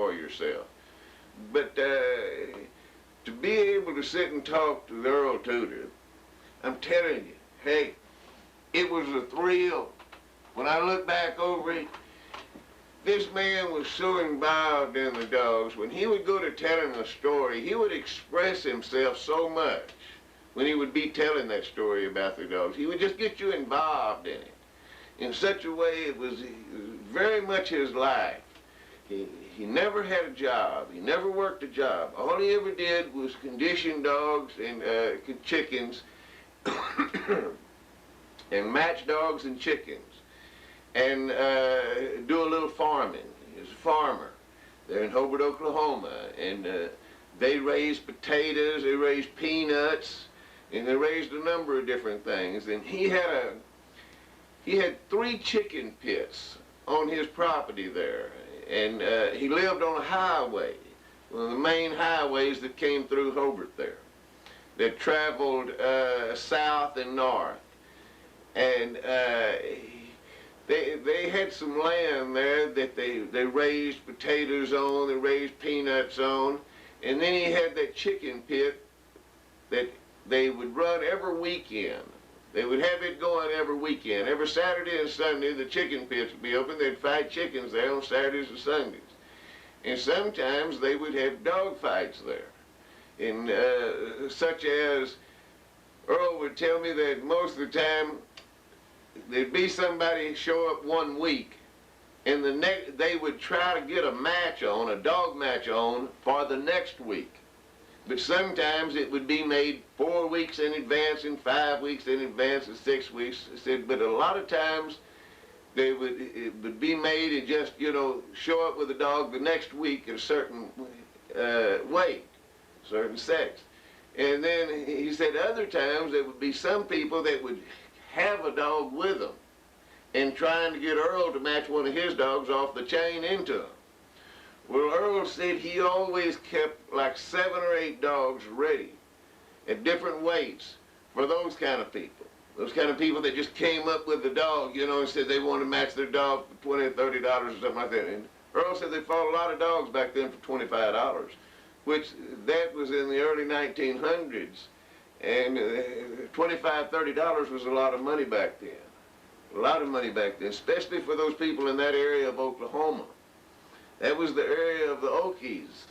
for yourself. But to be able to sit and talk to Earl Tudor, I'm telling you, hey, it was a thrill. When I look back over it, this man was so involved in the dogs. When he would go to telling a story, he would express himself so much when he would be telling that story about the dogs. He would just get you involved in it in such a way it was very much his life. He never had a job. He never worked a job. All he ever did was condition dogs and chickens and match dogs and chickens and do a little farming. He was a farmer there in Hobart, Oklahoma, and they raised potatoes, they raised peanuts, and they raised a number of different things. And he had 3 chicken pits on his property there, and he lived on a highway, one of the main highways that came through Hobart there, that traveled south and north. And they had some land there that they raised potatoes on, they raised peanuts on, and then he had that chicken pit that they would run every weekend. They would have it going every weekend. Every Saturday and Sunday, the chicken pits would be open. They'd fight chickens there on Saturdays and Sundays. And sometimes they would have dog fights there. And such as, Earl would tell me that most of the time, there'd be somebody show up one week, and they would try to get a match on, a dog match on, for the next week. But sometimes it would be made 4 weeks in advance, and 5 weeks in advance, and 6 weeks. I said, but a lot of times it would be made and just, you know, show up with a dog the next week at a certain weight, certain sex. And then he said other times there would be some people that would have a dog with them and trying to get Earl to match one of his dogs off the chain into them. Well, Earl said he always kept like 7 or 8 dogs ready at different weights for those kind of people. Those kind of people that just came up with the dog, you know, and said they wanted to match their dog for $20 or $30 or something like that. And Earl said they fought a lot of dogs back then for $25, which that was in the early 1900s. And $25, $30 was a lot of money back then. A lot of money back then, especially for those people in that area of Oklahoma. That was the area of the Okies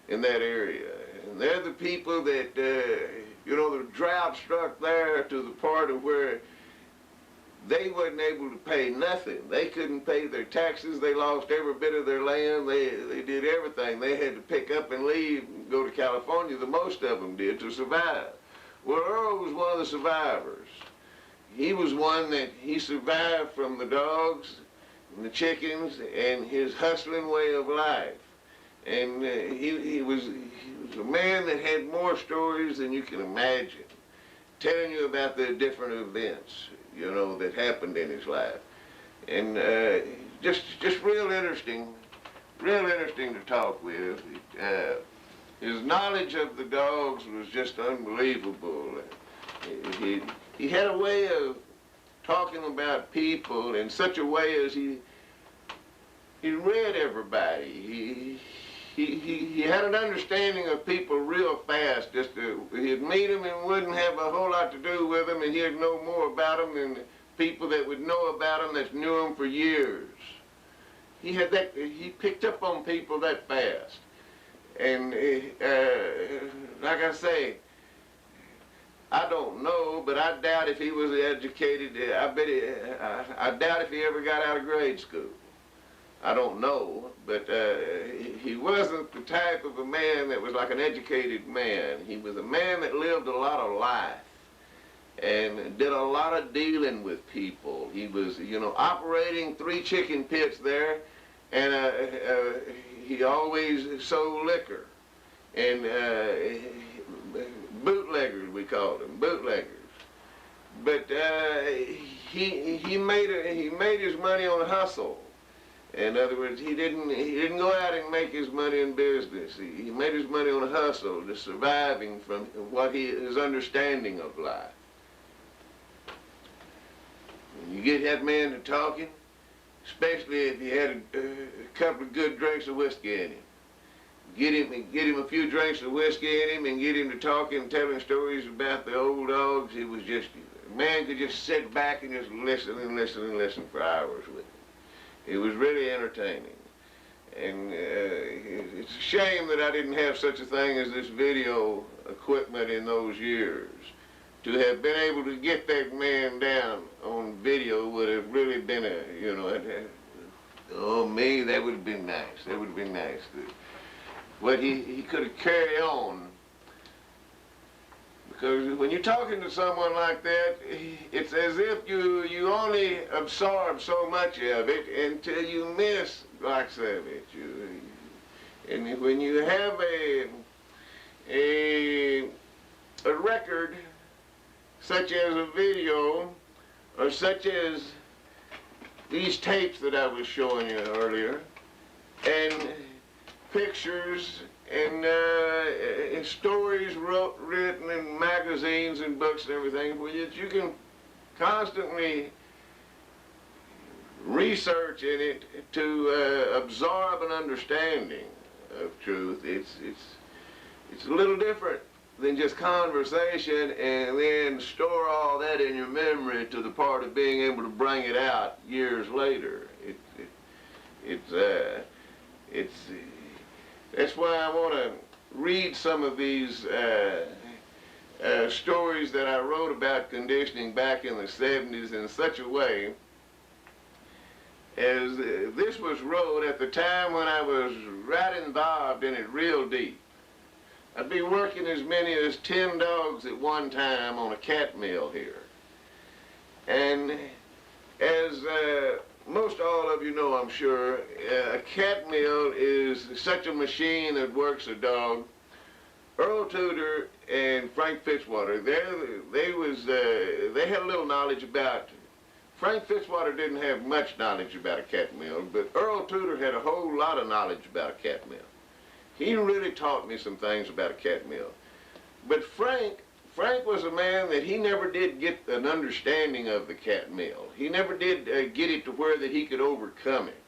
in that area. And they're the people that, you know, the drought struck there to the part of where they wasn't able to pay nothing. They couldn't pay their taxes. They lost every bit of their land. They did everything. They had to pick up and leave and go to California, the most of them did, to survive. Well, Earl was one of the survivors. He was one that he survived from the dogs and the chickens and his hustling way of life. And he was a man that had more stories than you can imagine, telling you about the different events, you know, that happened in his life. And just real interesting to talk with. His knowledge of the dogs was just unbelievable. He had a way of talking about people in such a way as he read everybody. He had an understanding of people real fast. He'd meet them and wouldn't have a whole lot to do with them, and he'd know more about them than people that would know about them that knew him for years. He picked up on people that fast. And like I say, I don't know, but I doubt if he was educated. I doubt if he ever got out of grade school. I don't know, but he wasn't the type of a man that was like an educated man. He was a man that lived a lot of life and did a lot of dealing with people. He was, you know, operating 3 chicken pits there, and he always sold liquor. And bootleggers, we called them, bootleggers. But he made his money on hustle. In other words, he didn't go out and make his money in business. He made his money on a hustle, just surviving from his understanding of life. When you get that man to talking, especially if he had a couple of good drinks of whiskey in him, get him a few drinks of whiskey in him and get him to talking, telling stories about the old dogs. It was just, a man could just sit back and just listen and listen and listen for hours with him. It was really entertaining. And it's a shame that I didn't have such a thing as this video equipment in those years. To have been able to get that man down on video would have really been a, you know, oh me, that would have been nice. That would have been nice. What he could have carried on. Because when you're talking to someone like that, it's as if you only absorb so much of it until you miss lots of it. And when you have a record such as a video or such as these tapes that I was showing you earlier, and pictures and stories written in magazines and books and everything, which you can constantly research in it to absorb an understanding of truth. It's a little different than just conversation and then store all that in your memory to the part of being able to bring it out years later. That's why I want to read some of these stories that I wrote about conditioning back in the 70s in such a way as this was wrote at the time when I was right involved in it real deep. I'd be working as many as 10 dogs at one time on a Catmill here. And as most all of you know, I'm sure, a Catmill is such a machine that works a dog. Earl Tudor and Frank Fitzwater, they had a little knowledge about. Frank Fitzwater didn't have much knowledge about a Catmill, but Earl Tudor had a whole lot of knowledge about a Catmill. He really taught me some things about a Catmill. But Frank was a man that he never did get an understanding of the Catmill. He never did get it to where that he could overcome it.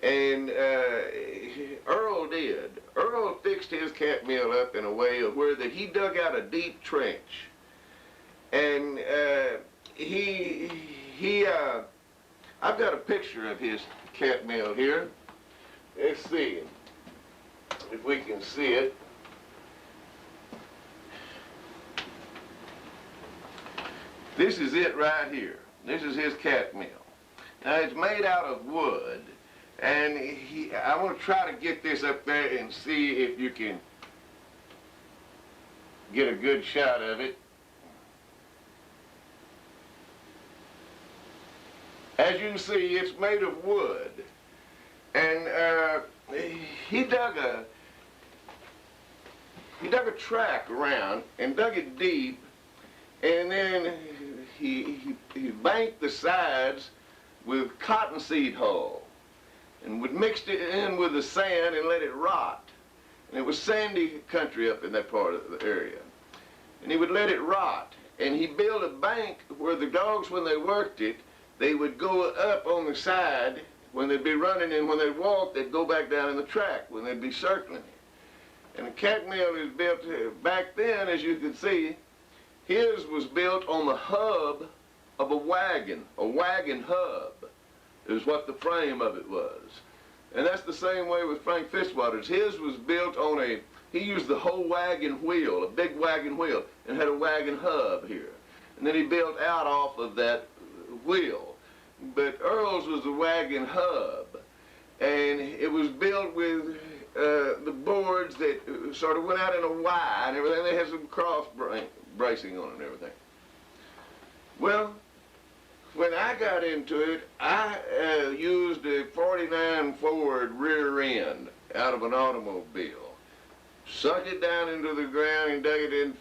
And Earl did. Earl fixed his Catmill up in a way of where that he dug out a deep trench. And I've got a picture of his Catmill here. Let's see if we can see it. This is it right here. This is his Catmill. Now it's made out of wood, and I want to try to get this up there and see if you can get a good shot of it. As you can see, it's made of wood, and he dug a track around and dug it deep, and then he banked the sides with cottonseed hull and would mix it in with the sand and let it rot. And it was sandy country up in that part of the area. And he would let it rot. And he built a bank where the dogs, when they worked it, they would go up on the side when they'd be running, and when they'd walk, they'd go back down in the track when they'd be circling it. And the Catmill is built, back then, as you can see, his was built on the hub of a wagon hub is what the frame of it was. And that's the same way with Frank Fitzwater's. His was built on he used the whole wagon wheel, a big wagon wheel, and had a wagon hub here. And then he built out off of that wheel. But Earl's was the wagon hub, and it was built with the boards that sort of went out in a Y and everything. They had some cross bracing on it and everything. Well, when I got into it, I used a 49 Ford rear end out of an automobile. Sunk it down into the ground and dug it in,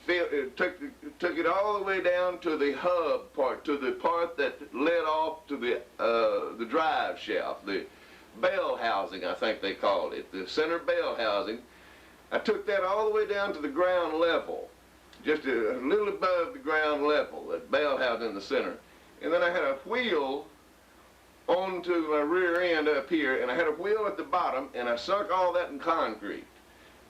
took it all the way down to the hub part, to the part that led off to the drive shaft, the bell housing, I think they called it, the center bell housing. I took that all the way down to the ground level, just a little above the ground level, that bell housing in the center. And then I had a wheel onto my rear end up here, and I had a wheel at the bottom, and I sunk all that in concrete.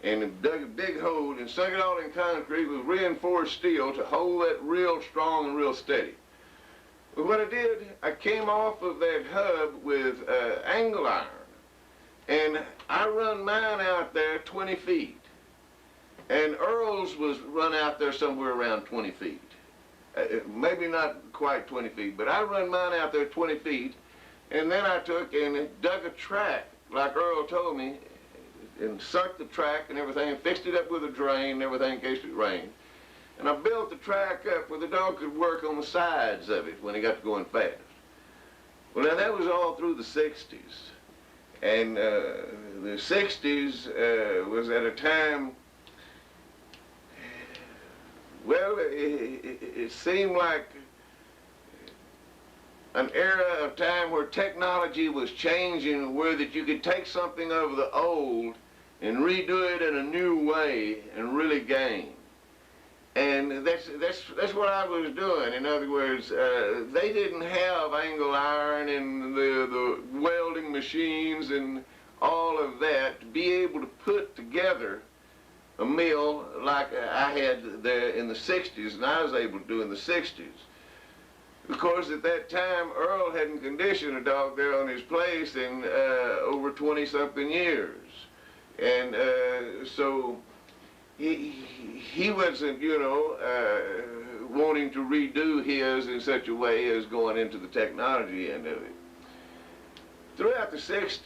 and dug a big hole and sunk it all in concrete with reinforced steel to hold that real strong and real steady. But what I did, I came off of that hub with angle iron, and I run mine out there 20 feet. And Earl's was run out there somewhere around 20 feet. Maybe not quite 20 feet, but I run mine out there 20 feet, and then I took and dug a track, like Earl told me, and sunk the track and everything, and fixed it up with a drain and everything in case it rained. And I built the track up where the dog could work on the sides of it when he got to going fast. Well, now that was all through the 60s. And the 60s was at a time, well, it seemed like an era of time where technology was changing, where that you could take something of the old and redo it in a new way and really gain. And that's what I was doing. In other words, they didn't have angle iron and the welding machines and all of that to be able to put together a mill like I had there in the 60s, and I was able to do in the 60s. Of course, at that time, Earl hadn't conditioned a dog there on his place in over 20-something years. And so he wasn't, you know, wanting to redo his in such a way as going into the technology end of it. Throughout the 60s,